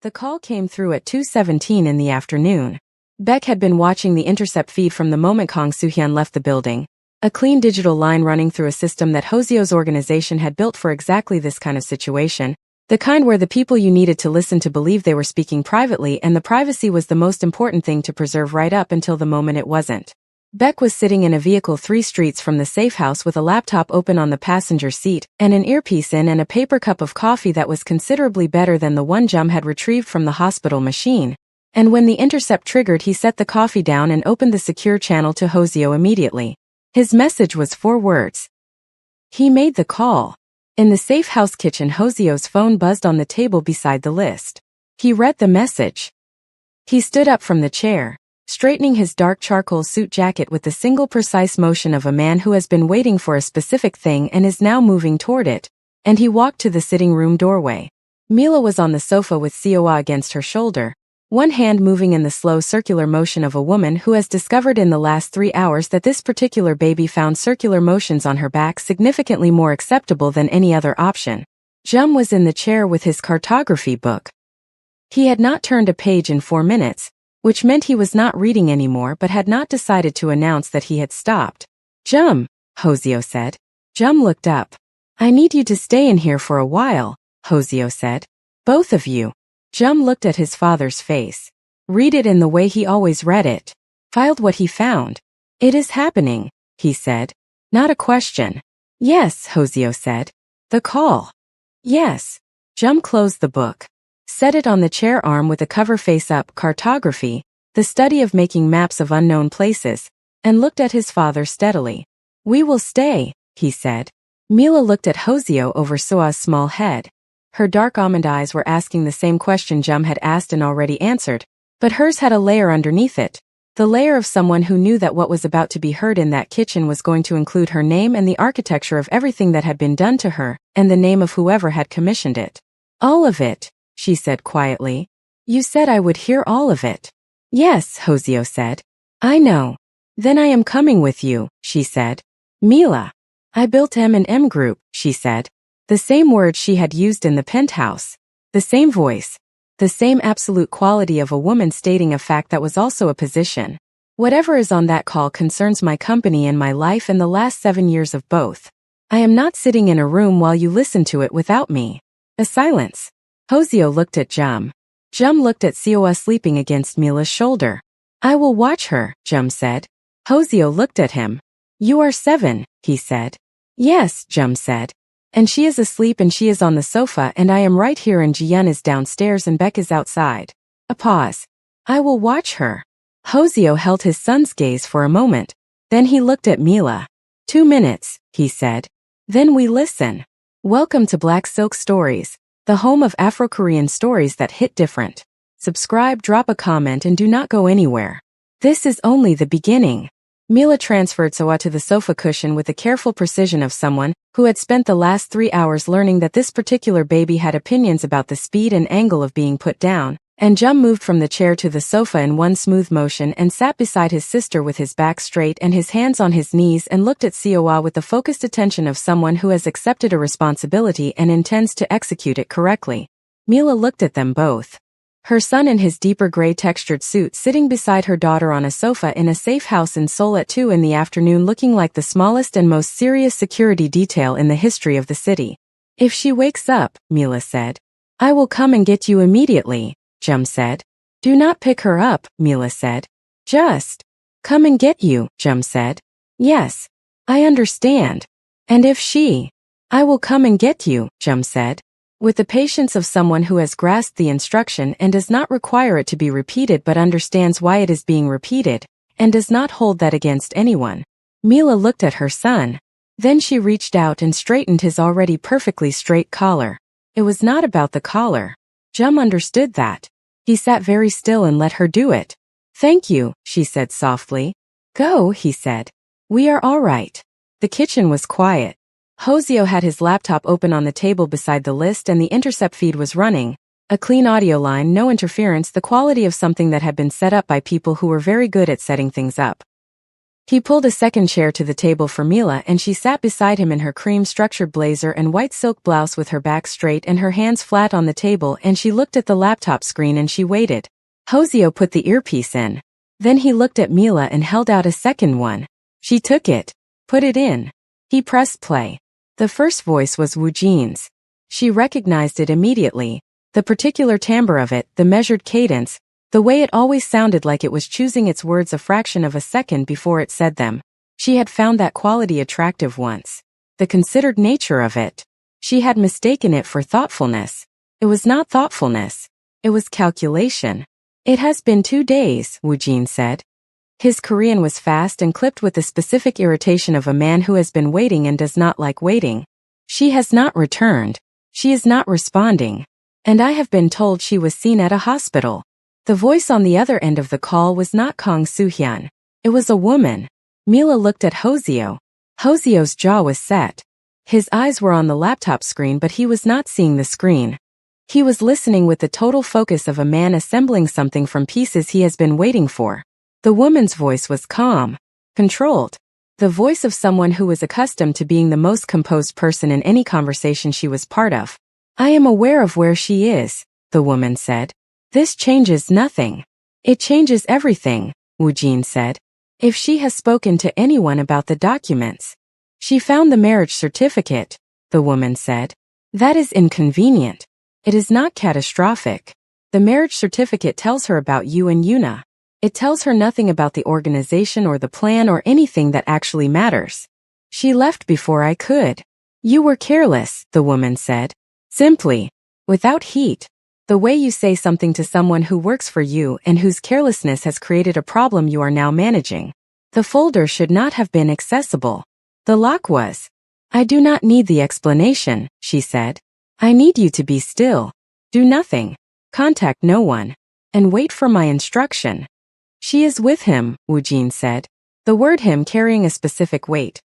The call came through at 2:17 in the afternoon. Beck had been watching the intercept feed from the moment Kang Soo-hyun left the building. A clean digital line running through a system that Hosyeo's organization had built for exactly this kind of situation. The kind where the people you needed to listen to believed they were speaking privately, and the privacy was the most important thing to preserve right up until the moment it wasn't. Beck was sitting in a vehicle 3 streets from the safe house with a laptop open on the passenger seat, and an earpiece in and a paper cup of coffee that was considerably better than the one Jum had retrieved from the hospital machine. And when the intercept triggered, he set the coffee down and opened the secure channel to Hosyeo immediately. His message was 4 words. He made the call. In the safe house kitchen, Hosyeo's phone buzzed on the table beside the list. He read the message. He stood up from the chair, straightening his dark charcoal suit jacket with the single precise motion of a man who has been waiting for a specific thing and is now moving toward it, and he walked to the sitting room doorway. Mila was on the sofa with Seoa against her shoulder, one hand moving in the slow circular motion of a woman who has discovered in the last 3 hours that this particular baby found circular motions on her back significantly more acceptable than any other option. Jum was in the chair with his cartography book. He had not turned a page in 4 minutes, which meant he was not reading anymore but had not decided to announce that he had stopped. Jum, Hosyeo said. Jum looked up. I need you to stay in here for a while, Hosyeo said. Both of you. Jum looked at his father's face. Read it in the way he always read it. Filed what he found. It is happening, he said. Not a question. Yes, Hosyeo said. The call. Yes. Jum closed the book. Set it on the chair arm with the cover face up. Cartography, the study of making maps of unknown places, and looked at his father steadily. We will stay, he said. Mila looked at Hosyeo over Soa's small head. Her dark almond eyes were asking the same question Jum had asked and already answered, but hers had a layer underneath it. The layer of someone who knew that what was about to be heard in that kitchen was going to include her name and the architecture of everything that had been done to her, and the name of whoever had commissioned it. All of it, she said quietly. You said I would hear all of it. Yes, Hosyeo said. I know. Then I am coming with you, she said. Mila. I built M&M Group, she said. The same words she had used in the penthouse. The same voice. The same absolute quality of a woman stating a fact that was also a position. Whatever is on that call concerns my company and my life and the last 7 years of both. I am not sitting in a room while you listen to it without me. A silence. Hosyeo looked at Jum. Jum looked at Seoa sleeping against Mila's shoulder. I will watch her, Jum said. Hosyeo looked at him. You are 7, he said. Yes, Jum said. And she is asleep and she is on the sofa and I am right here and Ji-yeon is downstairs and Beck is outside. A pause. I will watch her. Hosyeo held his son's gaze for a moment. Then he looked at Mila. 2 minutes, he said. Then we listen. Welcome to Black Silk Stories, the home of Afro-Korean stories that hit different. Subscribe, drop a comment and do not go anywhere. This is only the beginning. Mila transferred Soa to the sofa cushion with the careful precision of someone who had spent the last 3 hours learning that this particular baby had opinions about the speed and angle of being put down, and Jum moved from the chair to the sofa in one smooth motion and sat beside his sister with his back straight and his hands on his knees and looked at Seoa with the focused attention of someone who has accepted a responsibility and intends to execute it correctly. Mila looked at them both. Her son in his deeper gray textured suit sitting beside her daughter on a sofa in a safe house in Seoul at 2 in the afternoon looking like the smallest and most serious security detail in the history of the city. If she wakes up, Mila said. I will come and get you immediately, Jum said. Do not pick her up, Mila said. Just come and get you, Jum said. Yes. I understand. And if she. I will come and get you, Jum said. With the patience of someone who has grasped the instruction and does not require it to be repeated but understands why it is being repeated, and does not hold that against anyone. Mila looked at her son. Then she reached out and straightened his already perfectly straight collar. It was not about the collar. Jum understood that. He sat very still and let her do it. Thank you, she said softly. Go, he said. We are all right. The kitchen was quiet. Hosyeo had his laptop open on the table beside the list and the intercept feed was running. A clean audio line, no interference, the quality of something that had been set up by people who were very good at setting things up. He pulled a second chair to the table for Mila and she sat beside him in her cream-structured blazer and white silk blouse with her back straight and her hands flat on the table, and she looked at the laptop screen and she waited. Hoseo put the earpiece in. Then he looked at Mila and held out a second one. She took it. Put it in. He pressed play. The first voice was Wu Jin's. She recognized it immediately. The particular timbre of it, the measured cadence, the way it always sounded like it was choosing its words a fraction of a second before it said them. She had found that quality attractive once. The considered nature of it. She had mistaken it for thoughtfulness. It was not thoughtfulness. It was calculation. It has been 2 days, Wu Jin said. His Korean was fast and clipped with the specific irritation of a man who has been waiting and does not like waiting. She has not returned. She is not responding. And I have been told she was seen at a hospital. The voice on the other end of the call was not Kang Soo-hyun. It was a woman. Mila looked at Hoseo. Hoseo's jaw was set. His eyes were on the laptop screen, but he was not seeing the screen. He was listening with the total focus of a man assembling something from pieces he has been waiting for. The woman's voice was calm, controlled. The voice of someone who was accustomed to being the most composed person in any conversation she was part of. I am aware of where she is, the woman said. This changes nothing. It changes everything, Wu Jin said. If she has spoken to anyone about the documents. She found the marriage certificate, the woman said. That is inconvenient. It is not catastrophic. The marriage certificate tells her about you and Yuna. It tells her nothing about the organization or the plan or anything that actually matters. She left before I could. You were careless, the woman said. Simply. Without heat. The way you say something to someone who works for you and whose carelessness has created a problem you are now managing. The folder should not have been accessible. The lock was. I do not need the explanation, she said. I need you to be still. Do nothing. Contact no one. And wait for my instruction. She is with him, Wu Jin said. The word him carrying a specific weight.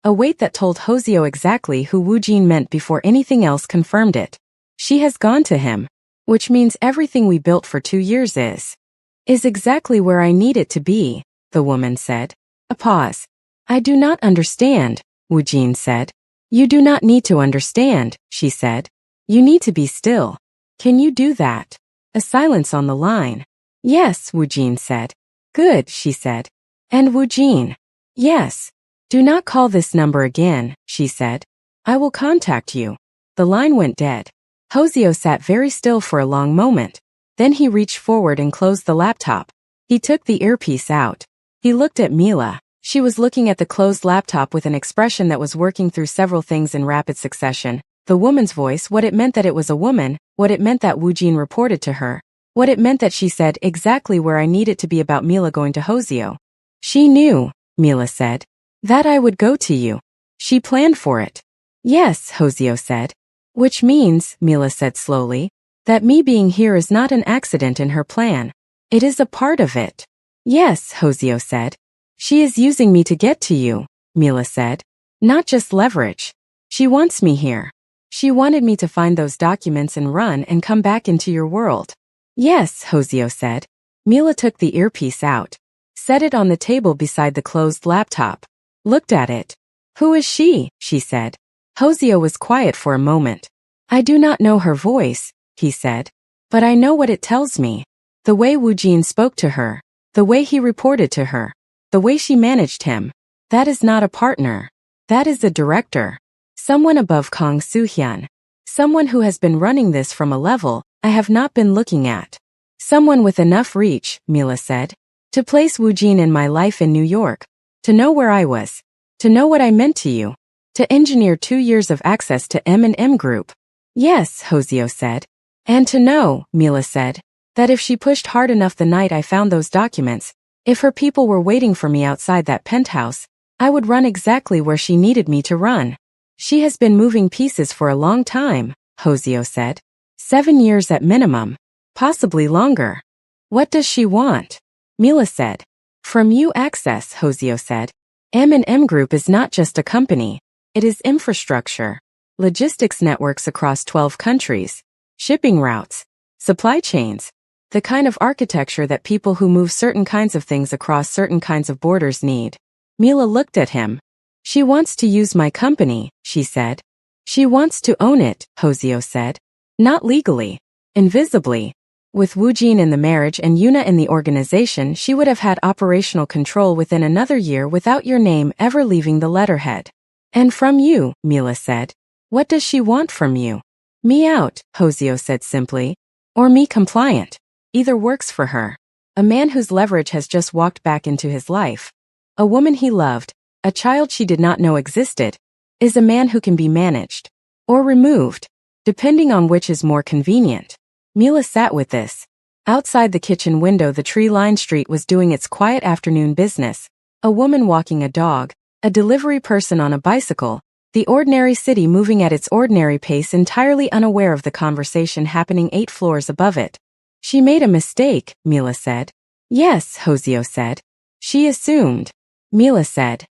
A weight that told Hoseo exactly who Wu Jin meant before anything else confirmed it. She has gone to him. Which means everything we built for 2 years is exactly where I need it to be, the woman said. A pause. I do not understand, Wu Jin said. You do not need to understand, she said. You need to be still. Can you do that? A silence on the line. Yes, Wu Jin said. Good, she said. And Wu Jin. Yes. Do not call this number again, she said. I will contact you. The line went dead. Hoseo sat very still for a long moment. Then he reached forward and closed the laptop. He took the earpiece out. He looked at Mila. She was looking at the closed laptop with an expression that was working through several things in rapid succession. The woman's voice, what it meant that it was a woman, what it meant that Wu Jin reported to her, what it meant that she said exactly where I needed to be about Mila going to Hoseo. She knew, Mila said, that I would go to you. She planned for it. Yes, Hoseo said. Which means, Mila said slowly, that me being here is not an accident in her plan. It is a part of it. Yes, Hoseo said. She is using me to get to you, Mila said. Not just leverage. She wants me here. She wanted me to find those documents and run and come back into your world. Yes, Hoseo said. Mila took the earpiece out. Set it on the table beside the closed laptop. Looked at it. Who is she? She said. Hoseo was quiet for a moment. I do not know her voice, he said. But I know what it tells me. The way Wu Jin spoke to her. The way he reported to her. The way she managed him. That is not a partner. That is a director. Someone above Kang Soo-hyun. Someone who has been running this from a level I have not been looking at. Someone with enough reach, Mila said. To place Wu Jin in my life in New York. To know where I was. To know what I meant to you. To engineer 2 years of access to M&M Group. Yes, Hoseo said. And to know, Mila said, that if she pushed hard enough the night I found those documents, if her people were waiting for me outside that penthouse, I would run exactly where she needed me to run. She has been moving pieces for a long time, Hoseo said. 7 years at minimum. Possibly longer. What does she want? Mila said. From you access, Hoseo said. M&M Group is not just a company. It is infrastructure. Logistics networks across 12 countries. Shipping routes. Supply chains. The kind of architecture that people who move certain kinds of things across certain kinds of borders need. Mila looked at him. She wants to use my company, she said. She wants to own it, Hoseo said. Not legally. Invisibly. With Woojin in the marriage and Yuna in the organization, she would have had operational control within another year without your name ever leaving the letterhead. And from you, Mila said. What does she want from you? Me out, Hoseo said simply. Or me compliant. Either works for her. A man whose leverage has just walked back into his life. A woman he loved, a child she did not know existed, is a man who can be managed. Or removed. Depending on which is more convenient. Mila sat with this. Outside the kitchen window, the tree-lined street was doing its quiet afternoon business. A woman walking a dog, a delivery person on a bicycle, the ordinary city moving at its ordinary pace, entirely unaware of the conversation happening 8 floors above it. She made a mistake, Mila said. Yes, Hoseo said. She assumed. Mila said.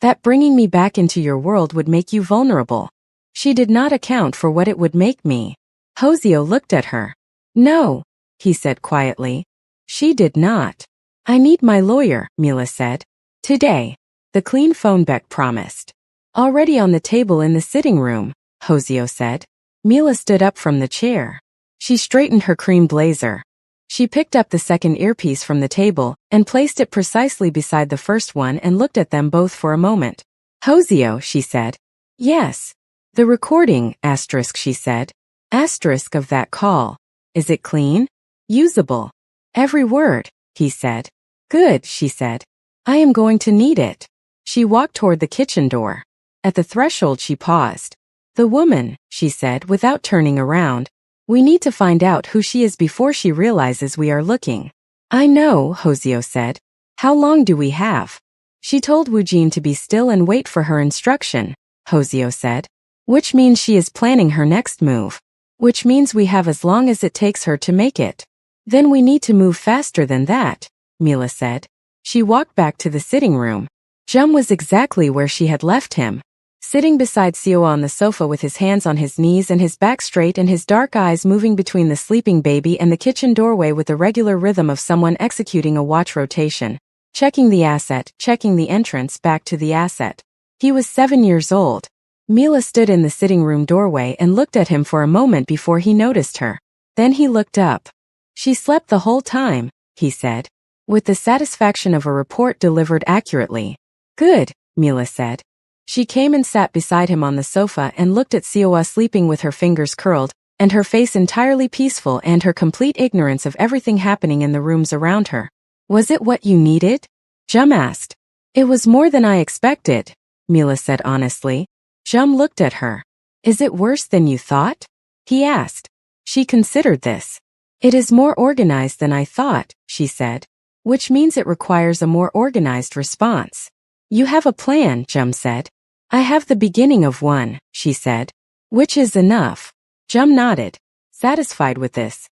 That bringing me back into your world would make you vulnerable. She did not account for what it would make me. Hoseo looked at her. No, he said quietly. She did not. I need my lawyer, Mila said. Today. The clean phone Beck promised. Already on the table in the sitting room, Hoseo said. Mila stood up from the chair. She straightened her cream blazer. She picked up the second earpiece from the table and placed it precisely beside the first one and looked at them both for a moment. Hoseo, she said. Yes. The recording, asterisk, she said. Asterisk of that call. Is it clean? Usable. Every word, he said. Good, she said. I am going to need it. She walked toward the kitchen door. At the threshold she paused. The woman, she said without turning around. We need to find out who she is before she realizes we are looking. I know, Hoseo said. How long do we have? She told Woojin to be still and wait for her instruction, Hoseo said. Which means she is planning her next move. Which means we have as long as it takes her to make it. Then we need to move faster than that, Mila said. She walked back to the sitting room. Jum was exactly where she had left him. Sitting beside Seoa on the sofa with his hands on his knees and his back straight and his dark eyes moving between the sleeping baby and the kitchen doorway with the regular rhythm of someone executing a watch rotation. Checking the asset, checking the entrance, back to the asset. He was 7 years old. Mila stood in the sitting room doorway and looked at him for a moment before he noticed her. Then he looked up. She slept the whole time, he said. With the satisfaction of a report delivered accurately. Good, Mila said. She came and sat beside him on the sofa and looked at Seoa sleeping with her fingers curled, and her face entirely peaceful and her complete ignorance of everything happening in the rooms around her. Was it what you needed? Jum asked. It was more than I expected, Mila said honestly. Jum looked at her. Is it worse than you thought? He asked. She considered this. It is more organized than I thought, she said. Which means it requires a more organized response. You have a plan, Jum said. I have the beginning of one, she said. Which is enough. Jum nodded, satisfied with this.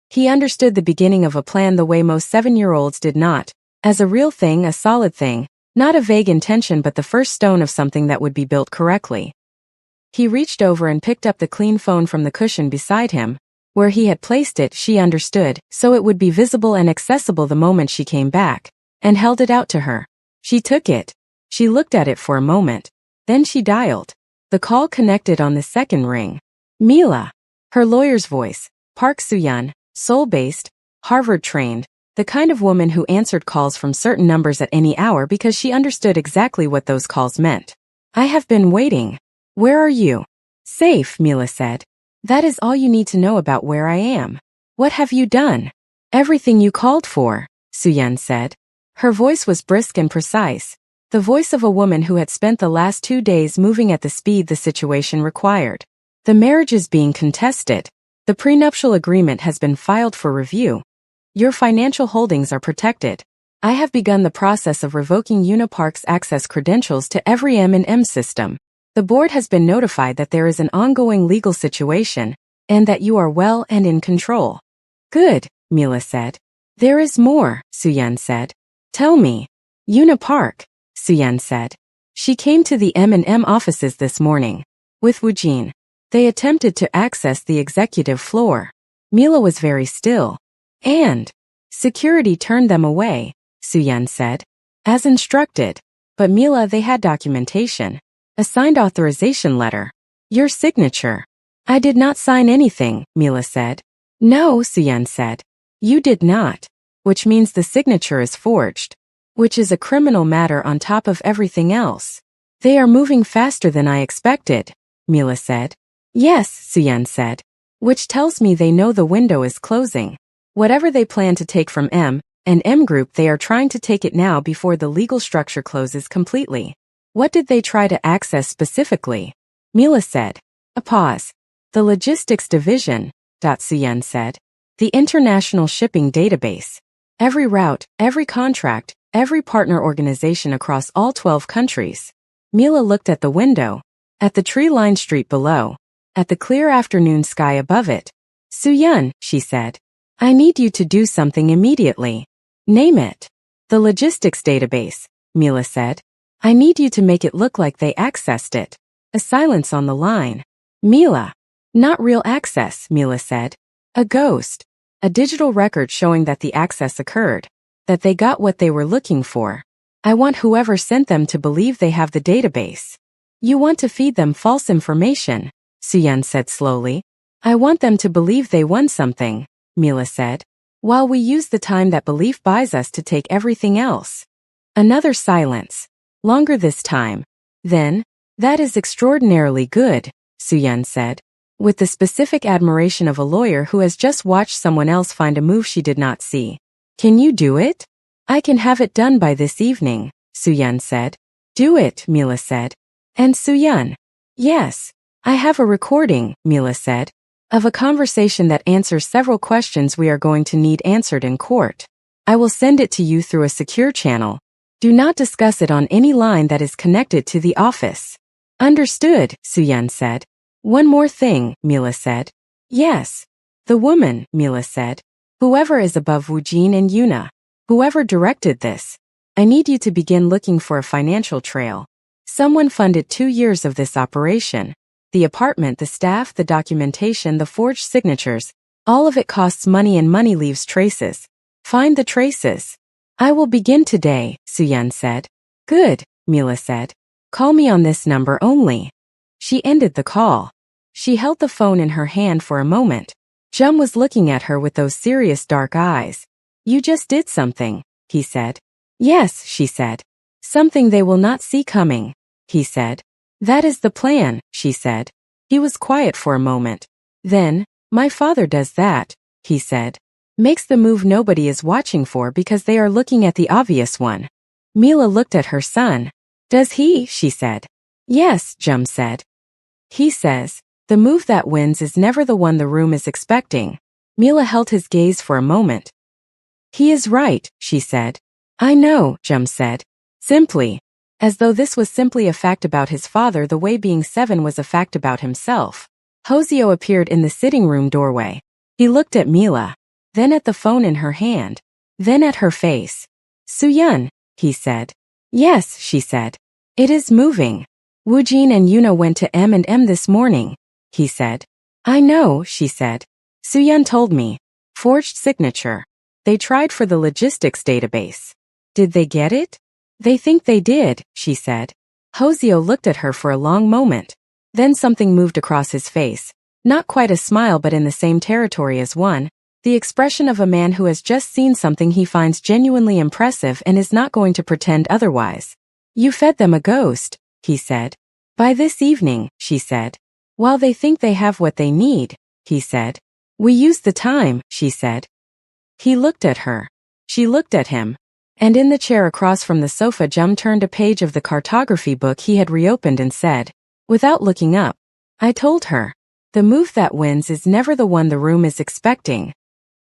He understood the beginning of a plan the way most 7-year-olds did not, as a real thing, a solid thing, not a vague intention but the first stone of something that would be built correctly. He reached over and picked up the clean phone from the cushion beside him. Where he had placed it, she understood, so it would be visible and accessible the moment she came back, and held it out to her. She took it. She looked at it for a moment. Then she dialed. The call connected on the second ring. Mila. Her lawyer's voice. Park Soo-yeon, Seoul-based, Harvard-trained, the kind of woman who answered calls from certain numbers at any hour because she understood exactly what those calls meant. I have been waiting. Where are you? Safe, Mila said. That is all you need to know about where I am. What have you done? Everything you called for, Soo-yeon said. Her voice was brisk and precise. The voice of a woman who had spent the last 2 days moving at the speed the situation required. The marriage is being contested. The prenuptial agreement has been filed for review. Your financial holdings are protected. I have begun the process of revoking Unipark's access credentials to every M&M system. The board has been notified that there is an ongoing legal situation, and that you are well and in control. Good, Mila said. There is more, Soo-yeon said. Tell me. Unipark, Soo-yeon said. She came to the M&M offices this morning. With Woojin. They attempted to access the executive floor. Mila was very still. And security turned them away, Soo-yeon said. As instructed. But Mila, they had documentation. A signed authorization letter. Your signature. I did not sign anything, Mila said. No, Suyun said. You did not. Which means the signature is forged. Which is a criminal matter on top of everything else. They are moving faster than I expected, Mila said. Yes, Suyun said. Which tells me they know the window is closing. Whatever they plan to take from M and M Group, they are trying to take it now before the legal structure closes completely. What did they try to access specifically? Mila said. A pause. The logistics division, Suyun said. The international shipping database. Every route, every contract, every partner organization across all 12 countries. Mila looked at the window, at the tree-lined street below, at the clear afternoon sky above it. Suyun, she said. I need you to do something immediately. Name it. The logistics database, Mila said. I need you to make it look like they accessed it. A silence on the line. Mila. Not real access, Mila said. A ghost. A digital record showing that the access occurred. That they got what they were looking for. I want whoever sent them to believe they have the database. You want to feed them false information, Suyun said slowly. I want them to believe they won something, Mila said. While we use the time that belief buys us to take everything else. Another silence. Longer this time. Then, that is extraordinarily good, Suyun said. With the specific admiration of a lawyer who has just watched someone else find a move she did not see. Can you do it? I can have it done by this evening, Suyun said. Do it, Mila said. And Suyun. Yes. I have a recording, Mila said. Of a conversation that answers several questions we are going to need answered in court. I will send it to you through a secure channel. Do not discuss it on any line that is connected to the office. Understood, Suyun said. One more thing, Mila said. Yes. The woman, Mila said. Whoever is above Wu Jin and Yuna. Whoever directed this. I need you to begin looking for a financial trail. Someone funded 2 years of this operation. The apartment, the staff, the documentation, the forged signatures. All of it costs money and money leaves traces. Find the traces. I will begin today, Suyun said. Good, Mila said. Call me on this number only. She ended the call. She held the phone in her hand for a moment. Jum was looking at her with those serious dark eyes. You just did something, he said. Yes, she said. Something they will not see coming, he said. That is the plan, she said. He was quiet for a moment. Then, my father does that, he said. Makes the move nobody is watching for because they are looking at the obvious one. Mila looked at her son. Does he? She said. Yes, Jum said. He says, the move that wins is never the one the room is expecting. Mila held his gaze for a moment. He is right, she said. I know, Jum said. Simply. As though this was simply a fact about his father the way being 7 was a fact about himself. Hoseo appeared in the sitting room doorway. He looked at Mila. Then at the phone in her hand. Then at her face. Suyun, he said. Yes, she said. It is moving. Wu Jin and Yuna went to M&M this morning, he said. I know, she said. Suyun told me. Forged signature. They tried for the logistics database. Did they get it? They think they did, she said. Hoseo looked at her for a long moment. Then something moved across his face. Not quite a smile but in the same territory as one. The expression of a man who has just seen something he finds genuinely impressive and is not going to pretend otherwise. You fed them a ghost, he said. By this evening, she said. While they think they have what they need, he said. We use the time, she said. He looked at her. She looked at him. And in the chair across from the sofa, Jum turned a page of the cartography book he had reopened and said, without looking up, I told her. The move that wins is never the one the room is expecting.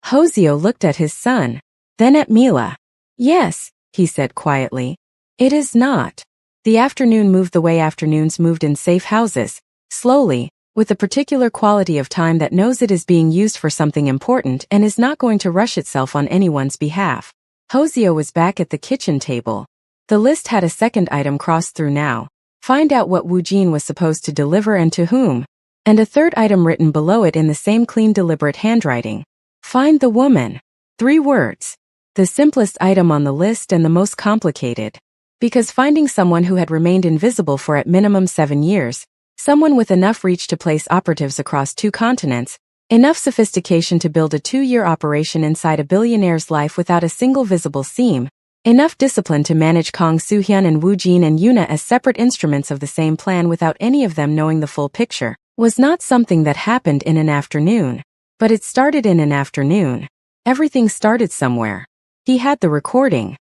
Hoseo looked at his son. Then at Mila. Yes, he said quietly. It is not. The afternoon moved the way afternoons moved in safe houses, slowly, with a particular quality of time that knows it is being used for something important and is not going to rush itself on anyone's behalf. Hoseo was back at the kitchen table. The list had a second item crossed through now. Find out what Wu Jin was supposed to deliver and to whom. And a third item written below it in the same clean, deliberate handwriting. Find the woman. 3 words. The simplest item on the list and the most complicated. Because finding someone who had remained invisible for at minimum 7 years, someone with enough reach to place operatives across 2 continents, enough sophistication to build a 2-year operation inside a billionaire's life without a single visible seam, enough discipline to manage Kang Soo-hyun and Woo Jin and Yuna as separate instruments of the same plan without any of them knowing the full picture, was not something that happened in an afternoon. But it started in an afternoon. Everything started somewhere. He had the recording.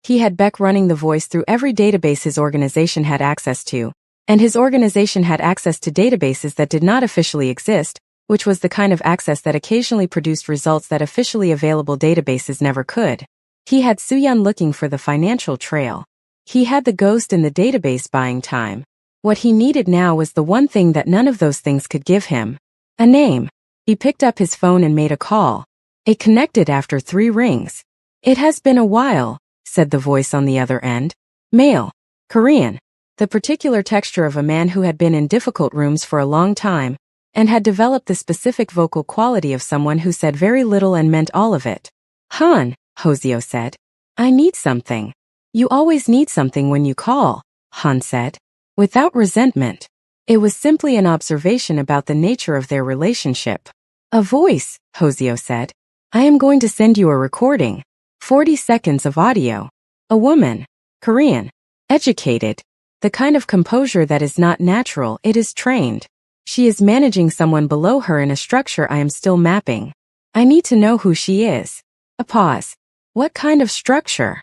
He had Beck running the voice through every database his organization had access to, and his organization had access to databases that did not officially exist, which was the kind of access that occasionally produced results that officially available databases never could. He had Soo-hyun looking for the financial trail. He had the ghost in the database buying time. What he needed now was the one thing that none of those things could give him. A name. He picked up his phone and made a call. It connected after 3 rings. "It has been a while," said the voice on the other end. Male. Korean. The particular texture of a man who had been in difficult rooms for a long time, and had developed the specific vocal quality of someone who said very little and meant all of it. "Han," Hoseo said. "I need something." "You always need something when you call," Han said. Without resentment. It was simply an observation about the nature of their relationship. "A voice," Hoseo said. "I am going to send you a recording. 40 seconds of audio. A woman. Korean. Educated. The kind of composure that is not natural, it is trained. She is managing someone below her in a structure I am still mapping. I need to know who she is." A pause. "What kind of structure?"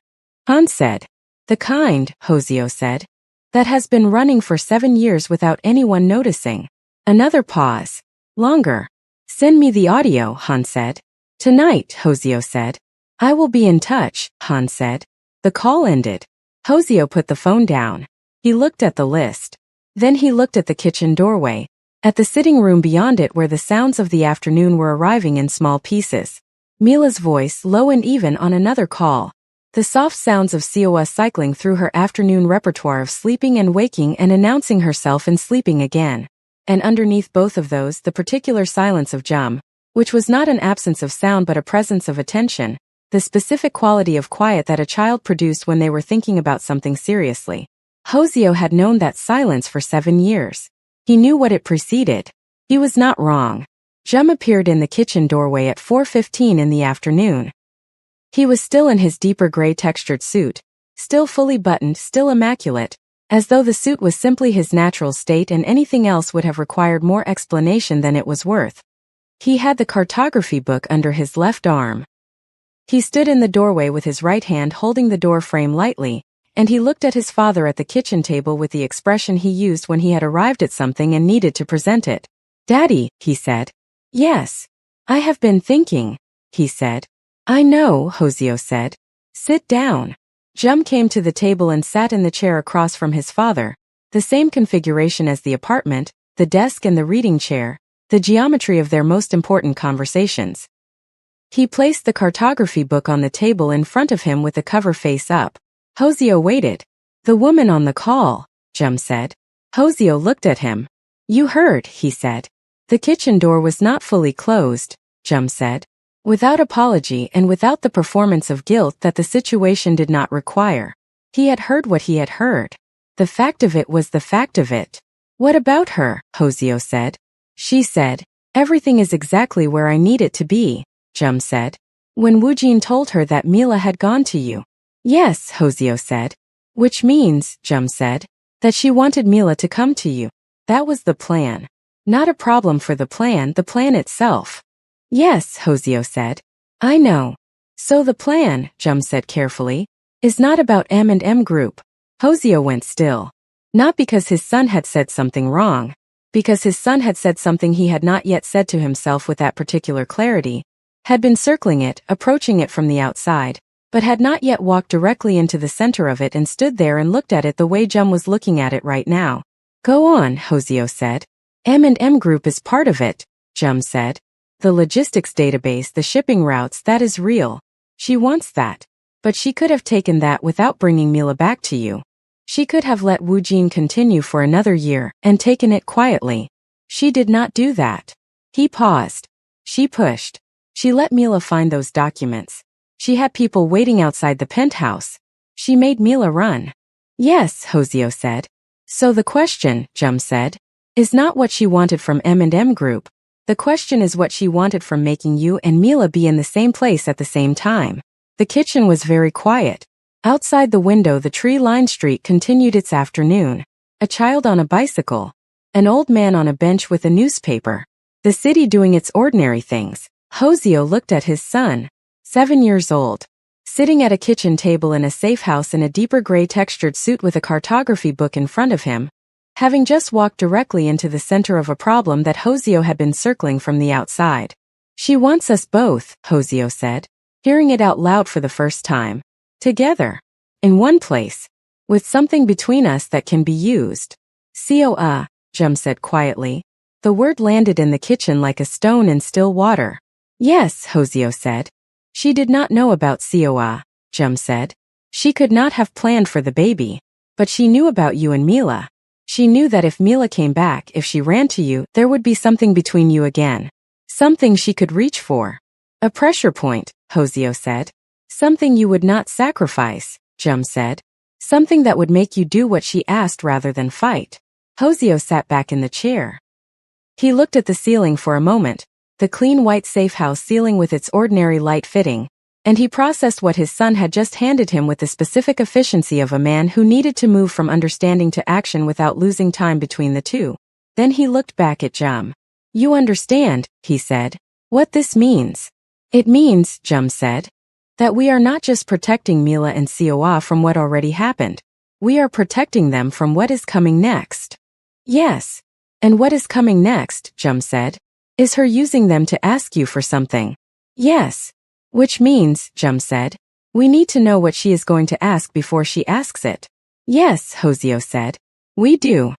Han said. "The kind," Hoseo said, "that has been running for 7 years without anyone noticing." Another pause. Longer. "Send me the audio," Han said. "Tonight," Hoseo said. "I will be in touch," Han said. The call ended. Hoseo put the phone down. He looked at the list. Then he looked at the kitchen doorway, at the sitting room beyond it where the sounds of the afternoon were arriving in small pieces. Mila's voice, low and even, on another call. The soft sounds of Seowa cycling through her afternoon repertoire of sleeping and waking and announcing herself and sleeping again. And underneath both of those, the particular silence of Jum, which was not an absence of sound but a presence of attention, the specific quality of quiet that a child produced when they were thinking about something seriously. Hoseo had known that silence for 7 years. He knew what it preceded. He was not wrong. Jum appeared in the kitchen doorway at 4:15 in the afternoon. He was still in his deeper gray textured suit, still fully buttoned, still immaculate, as though the suit was simply his natural state and anything else would have required more explanation than it was worth. He had the cartography book under his left arm. He stood in the doorway with his right hand holding the door frame lightly, and he looked at his father at the kitchen table with the expression he used when he had arrived at something and needed to present it. "Daddy," he said. "Yes. I have been thinking," he said. "I know," Hoseo said. "Sit down." Jum came to the table and sat in the chair across from his father, the same configuration as the apartment, the desk and the reading chair, the geometry of their most important conversations. He placed the cartography book on the table in front of him with the cover face up. Hoseo waited. "The woman on the call," Jum said. Hoseo looked at him. "You heard," he said. "The kitchen door was not fully closed," Jum said. Without apology and without the performance of guilt that the situation did not require. He had heard what he had heard. The fact of it was the fact of it. "What about her?" Hoseo said. She said, "Everything is exactly where I need it to be," Jum said. "When Woojin told her that Mila had gone to you." "Yes," Hoseo said. "Which means," Jum said, "that she wanted Mila to come to you. That was the plan. Not a problem for the plan itself." "Yes," Hoseo said. "I know. So the plan," Jum said carefully, "is not about M&M Group." Hoseo went still. Not because his son had said something wrong. Because his son had said something he had not yet said to himself with that particular clarity, had been circling it, approaching it from the outside, but had not yet walked directly into the center of it and stood there and looked at it the way Jum was looking at it right now. "Go on," Hoseo said. "M&M Group is part of it," Jum said. "The logistics database, the shipping routes, that is real. She wants that. But she could have taken that without bringing Mila back to you. She could have let Woojin continue for another year and taken it quietly. She did not do that." He paused. "She pushed. She let Mila find those documents. She had people waiting outside the penthouse. She made Mila run." Yes, Hoseo said. So the question, Jum said, is not what she wanted from M&M Group. The question is what she wanted from making you and Mila be in the same place at the same time. The kitchen was very quiet. Outside the window the tree-lined street continued its afternoon. A child on a bicycle. An old man on a bench with a newspaper. The city doing its ordinary things. Hoseo looked at his son, 7 years old, sitting at a kitchen table in a safe house in a deeper gray textured suit with a cartography book in front of him, having just walked directly into the center of a problem that Hoseo had been circling from the outside. She wants us both, Hoseo said, hearing it out loud for the first time. Together. In one place. With something between us that can be used. Coa, Jum said quietly. The word landed in the kitchen like a stone in still water. Yes, Hoseo said. She did not know about Coa, Jum said. She could not have planned for the baby. But she knew about you and Mila. She knew that if Mila came back, if she ran to you, there would be something between you again. Something she could reach for. A pressure point, Hoseo said. Something you would not sacrifice, Jum said. Something that would make you do what she asked rather than fight. Hoseo sat back in the chair. He looked at the ceiling for a moment, the clean white safe house ceiling with its ordinary light fitting, and he processed what his son had just handed him with the specific efficiency of a man who needed to move from understanding to action without losing time between the two. Then he looked back at Jum. You understand, he said, what this means. It means, Jum said, that we are not just protecting Mila and Coa from what already happened. We are protecting them from what is coming next. Yes. And what is coming next, Jum said, is her using them to ask you for something. Yes. Which means, Jum said, we need to know what she is going to ask before she asks it. Yes, Hoseo said. We do.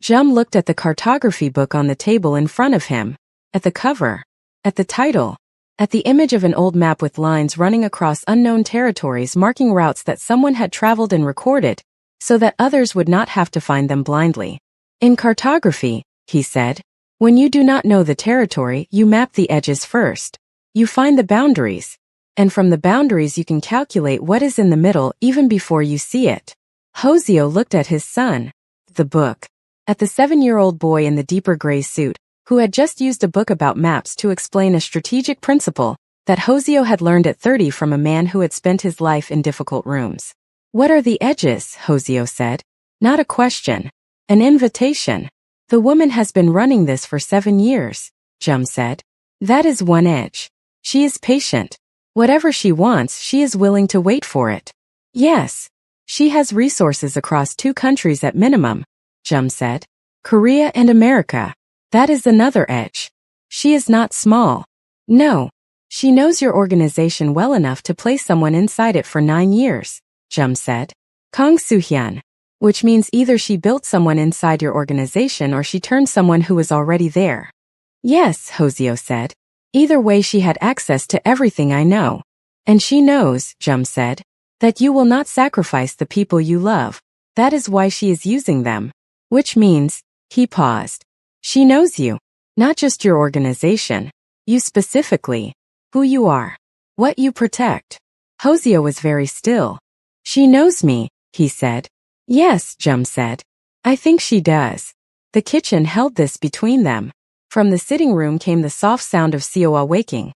Jum looked at the cartography book on the table in front of him, at the cover, at the title, at the image of an old map with lines running across unknown territories marking routes that someone had traveled and recorded, so that others would not have to find them blindly. In cartography, he said, when you do not know the territory, you map the edges first. You find the boundaries, and from the boundaries you can calculate what is in the middle even before you see it. Hoseo looked at his son, the book, at the 7-year-old boy in the deeper gray suit, who had just used a book about maps to explain a strategic principle that Hoseo had learned at 30 from a man who had spent his life in difficult rooms. What are the edges? Hoseo said. Not a question. An invitation. The woman has been running this for 7 years, Jum said. That is one edge. She is patient. Whatever she wants, she is willing to wait for it. Yes. She has resources across 2 countries at minimum, Jum said. Korea and America. That is another edge. She is not small. No. She knows your organization well enough to place someone inside it for 9 years, Jum said. Kang Soo-hyun. Which means either she built someone inside your organization or she turned someone who was already there. Yes, Hoseo said. Either way she had access to everything I know. And she knows, Jum said, that you will not sacrifice the people you love. That is why she is using them. Which means, he paused. She knows you. Not just your organization. You specifically. Who you are. What you protect. Hoseo was very still. She knows me, he said. Yes, Jum said. I think she does. The kitchen held this between them. From the sitting room came the soft sound of Coa waking.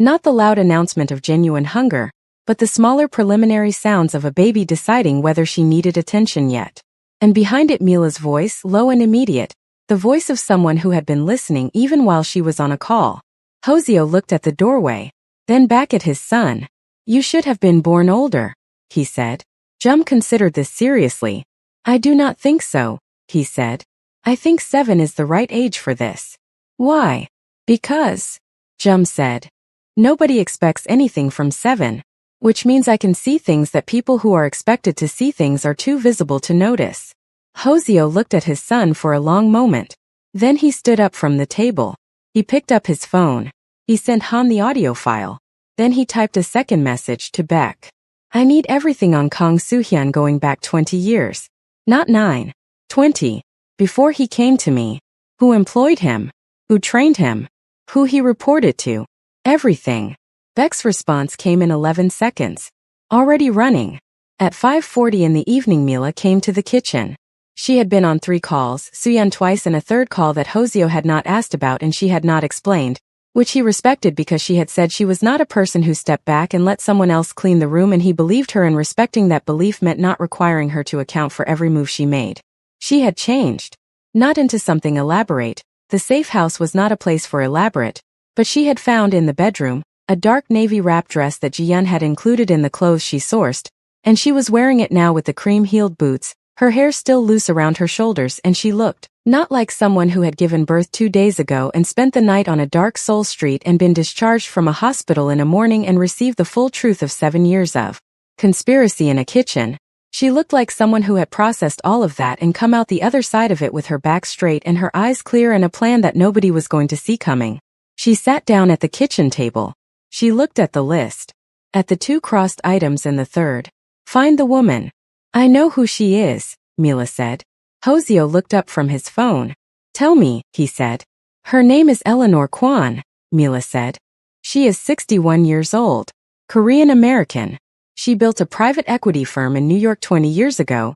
Not the loud announcement of genuine hunger, but the smaller preliminary sounds of a baby deciding whether she needed attention yet. And behind it Mila's voice, low and immediate, the voice of someone who had been listening even while she was on a call. Hoseo looked at the doorway, then back at his son. You should have been born older, he said. Jum considered this seriously. I do not think so, he said. I think 7 is the right age for this. Why? Because, Jum said. Nobody expects anything from 7, which means I can see things that people who are expected to see things are too visible to notice. Hoseo looked at his son for a long moment. Then he stood up from the table. He picked up his phone. He sent Han the audio file. Then he typed a second message to Beck. I need everything on Kang Soo-hyun going back 20 years. Not 9. 20. Before he came to me. Who employed him? Who trained him? Who he reported to? Everything. Beck's response came in 11 seconds. Already running. At 5:40 in the evening, Mila came to the kitchen. She had been on 3 calls, Soohyun twice and a third call that Hoseo had not asked about and she had not explained, which he respected because she had said she was not a person who stepped back and let someone else clean the room, and he believed her, and respecting that belief meant not requiring her to account for every move she made. She had changed. Not into something elaborate. The safe house was not a place for elaborate, but she had found in the bedroom a dark navy wrap dress that Ji-yeon had included in the clothes she sourced, and she was wearing it now with the cream-heeled boots, her hair still loose around her shoulders, and she looked not like someone who had given birth 2 days ago and spent the night on a dark Seoul street and been discharged from a hospital in a morning and received the full truth of 7 years of conspiracy in a kitchen. She looked like someone who had processed all of that and come out the other side of it with her back straight and her eyes clear and a plan that nobody was going to see coming. She sat down at the kitchen table. She looked at the list. At the 2 crossed items and the third. Find the woman. I know who she is, Mila said. Hoseo looked up from his phone. Tell me, he said. Her name is Eleanor Kwon, Mila said. She is 61 years old. Korean American. She built a private equity firm in New York 20 years ago.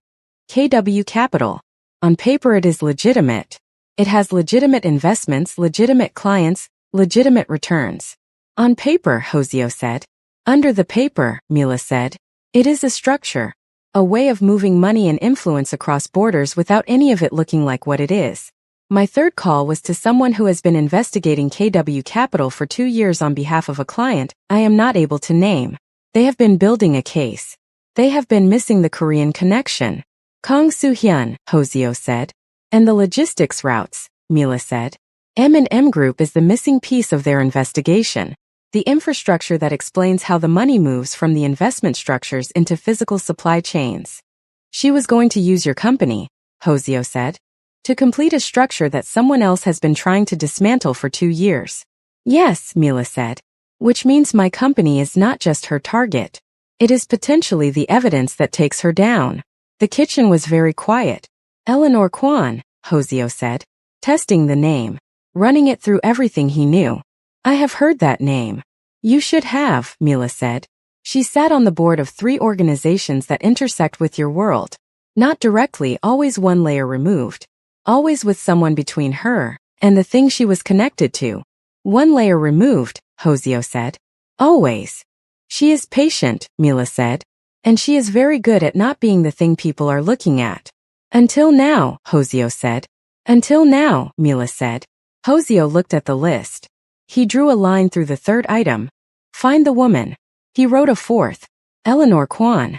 KW Capital. On paper it is legitimate. It has legitimate investments, legitimate clients, legitimate returns. On paper, Hoseo said. Under the paper, Mila said. It is a structure. A way of moving money and influence across borders without any of it looking like what it is. My third call was to someone who has been investigating KW Capital for 2 years on behalf of a client I am not able to name. They have been building a case. They have been missing the Korean connection. Kang Soo-hyun, Hoseo said. And the logistics routes, Mila said. M&M Group is the missing piece of their investigation. The infrastructure that explains how the money moves from the investment structures into physical supply chains. She was going to use your company, Hoseo said, to complete a structure that someone else has been trying to dismantle for 2 years. Yes, Mila said. Which means my company is not just her target. It is potentially the evidence that takes her down. The kitchen was very quiet. Eleanor Kwon, Hoseo said, testing the name, running it through everything he knew. I have heard that name. You should have, Mila said. She sat on the board of 3 organizations that intersect with your world. Not directly, always one layer removed. Always with someone between her and the thing she was connected to. One layer removed, Hoseo said. Always. She is patient, Mila said. And she is very good at not being the thing people are looking at. Until now, Hoseo said. Until now, Mila said. Hoseo looked at the list. He drew a line through the third item. Find the woman. He wrote a fourth. Eleanor Kwon.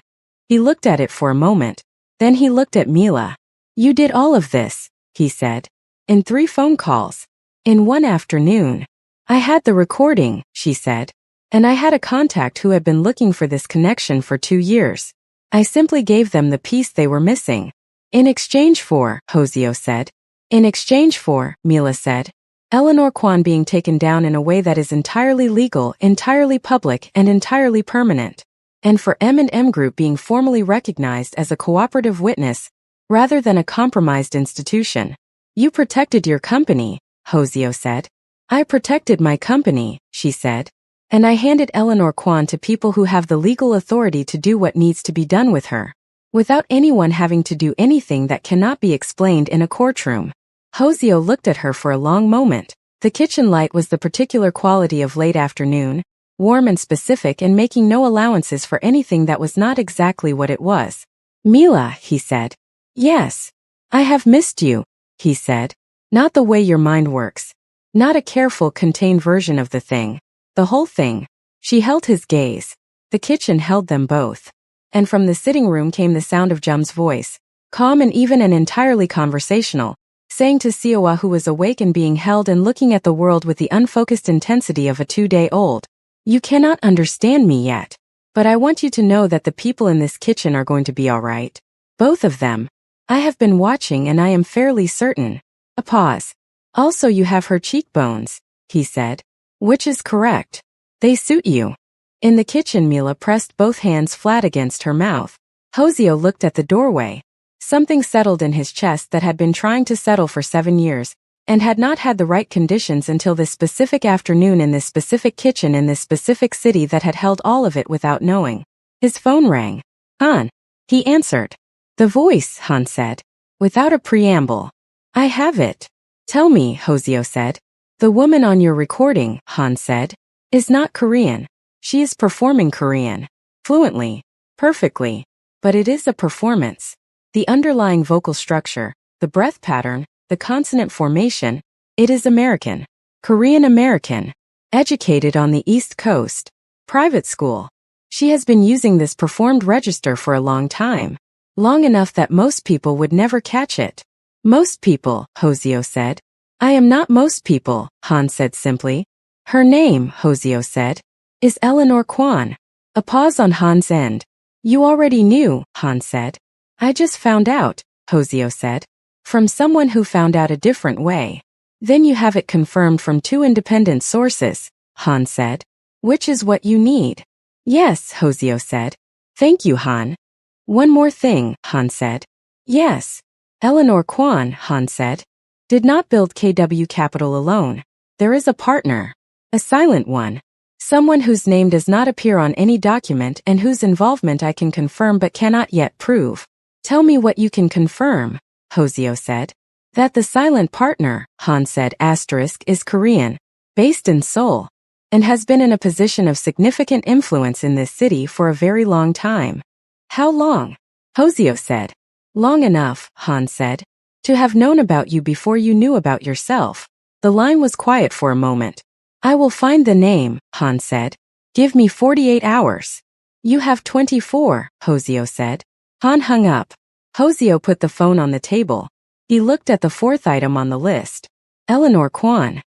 He looked at it for a moment. Then he looked at Mila. You did all of this, he said. In 3 phone calls. In 1 afternoon. I had the recording, she said. And I had a contact who had been looking for this connection for 2 years. I simply gave them the piece they were missing. In exchange for, Hoseo said. In exchange for, Mila said. Eleanor Kwon being taken down in a way that is entirely legal, entirely public, and entirely permanent. And for M&M Group being formally recognized as a cooperative witness, rather than a compromised institution. You protected your company, Hoseo said. I protected my company, she said. And I handed Eleanor Kwon to people who have the legal authority to do what needs to be done with her. Without anyone having to do anything that cannot be explained in a courtroom. Hoseo looked at her for a long moment. The kitchen light was the particular quality of late afternoon, warm and specific and making no allowances for anything that was not exactly what it was. Mila, he said. Yes. I have missed you, he said. Not the way your mind works. Not a careful, contained version of the thing. The whole thing. She held his gaze. The kitchen held them both. And from the sitting room came the sound of Jum's voice, calm and even and entirely conversational, saying to Seowa, who was awake and being held and looking at the world with the unfocused intensity of a 2-day-old. You cannot understand me yet. But I want you to know that the people in this kitchen are going to be all right. Both of them. I have been watching and I am fairly certain. A pause. Also you have her cheekbones, he said. Which is correct. They suit you. In the kitchen, Mila pressed both hands flat against her mouth. Hoseo looked at the doorway. Something settled in his chest that had been trying to settle for 7 years, and had not had the right conditions until this specific afternoon in this specific kitchen in this specific city that had held all of it without knowing. His phone rang. Han. He answered. The voice, Han said. Without a preamble. I have it. Tell me, Hoseo said. The woman on your recording, Han said, is not Korean. She is performing Korean. Fluently. Perfectly. But it is a performance. The underlying vocal structure, the breath pattern, the consonant formation, it is American. Korean American. Educated on the East Coast. Private school. She has been using this performed register for a long time. Long enough that most people would never catch it. Most people, Hoseo said. I am not most people, Han said simply. Her name, Hoseo said, is Eleanor Kwan. A pause on Han's end. You already knew, Han said. I just found out, Hoseo said. From someone who found out a different way. Then you have it confirmed from two independent sources, Han said. Which is what you need. Yes, Hoseo said. Thank you, Han. One more thing, Han said. Yes. Eleanor Kwan, Han said, did not build KW Capital alone. There is a partner. A silent one. Someone whose name does not appear on any document and whose involvement I can confirm but cannot yet prove. Tell me what you can confirm, Hoseo said. That the silent partner, Han said *, is Korean, based in Seoul, and has been in a position of significant influence in this city for a very long time. How long? Hoseo said. Long enough, Han said, to have known about you before you knew about yourself. The line was quiet for a moment. I will find the name, Han said. Give me 48 hours. You have 24, Hoseo said. Han hung up. Hoseo put the phone on the table. He looked at the fourth item on the list. Eleanor Kwan.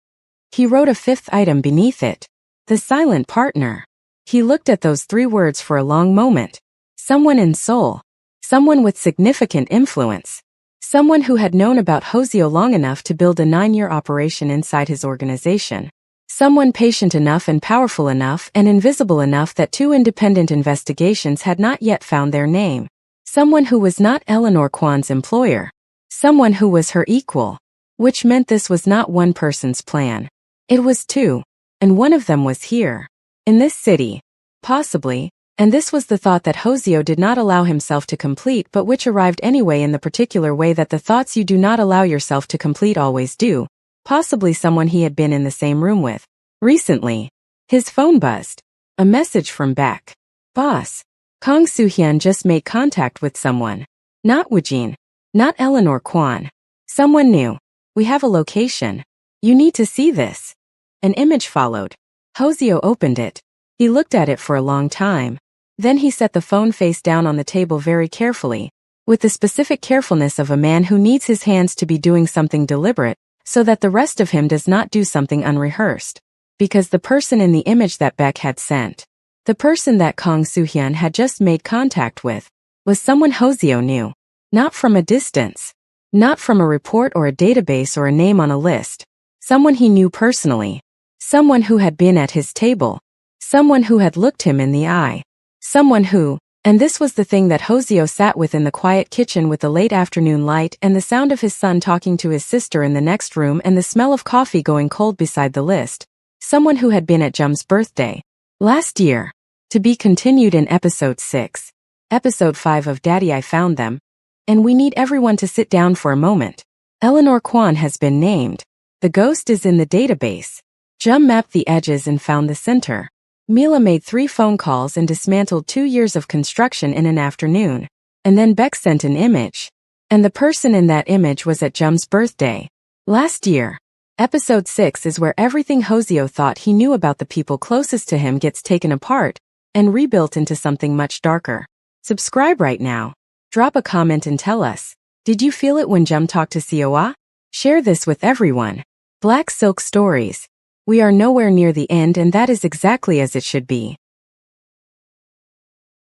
He wrote a fifth item beneath it. The silent partner. He looked at those three words for a long moment. Someone in Seoul. Someone with significant influence. Someone who had known about Hoseo long enough to build a 9-year operation inside his organization. Someone patient enough and powerful enough and invisible enough that two independent investigations had not yet found their name. Someone who was not Eleanor Kwan's employer. Someone who was her equal. Which meant this was not one person's plan. It was two. And one of them was here. In this city. Possibly. And this was the thought that Hoseo did not allow himself to complete but which arrived anyway in the particular way that the thoughts you do not allow yourself to complete always do. Possibly someone he had been in the same room with. Recently. His phone buzzed. A message from Beck. Boss. Kang Soo-hyun just made contact with someone. Not Woojin. Not Eleanor Kwan. Someone new. We have a location. You need to see this. An image followed. Hoseo opened it. He looked at it for a long time. Then he set the phone face down on the table very carefully, with the specific carefulness of a man who needs his hands to be doing something deliberate, so that the rest of him does not do something unrehearsed. Because the person in the image that Beck had sent, the person that Kang Soo-hyun had just made contact with, was someone Hoseo knew. Not from a distance. Not from a report or a database or a name on a list. Someone he knew personally. Someone who had been at his table. Someone who had looked him in the eye. Someone who, and this was the thing that Hoseo sat with in the quiet kitchen with the late afternoon light and the sound of his son talking to his sister in the next room and the smell of coffee going cold beside the list. Someone who had been at Jum's birthday. Last year. To be continued in episode 6. Episode 5 of Daddy I Found Them. And we need everyone to sit down for a moment. Eleanor Kwan has been named. The ghost is in the database. Jum mapped the edges and found the center. Mila made 3 phone calls and dismantled 2 years of construction in an afternoon. And then Beck sent an image. And the person in that image was at Jum's birthday. Last year. Episode 6 is where everything Hoseo thought he knew about the people closest to him gets taken apart and rebuilt into something much darker. Subscribe right now. Drop a comment and tell us. Did you feel it when Jum talked to Seoa? Share this with everyone. Black Silk Stories. We are nowhere near the end and that is exactly as it should be.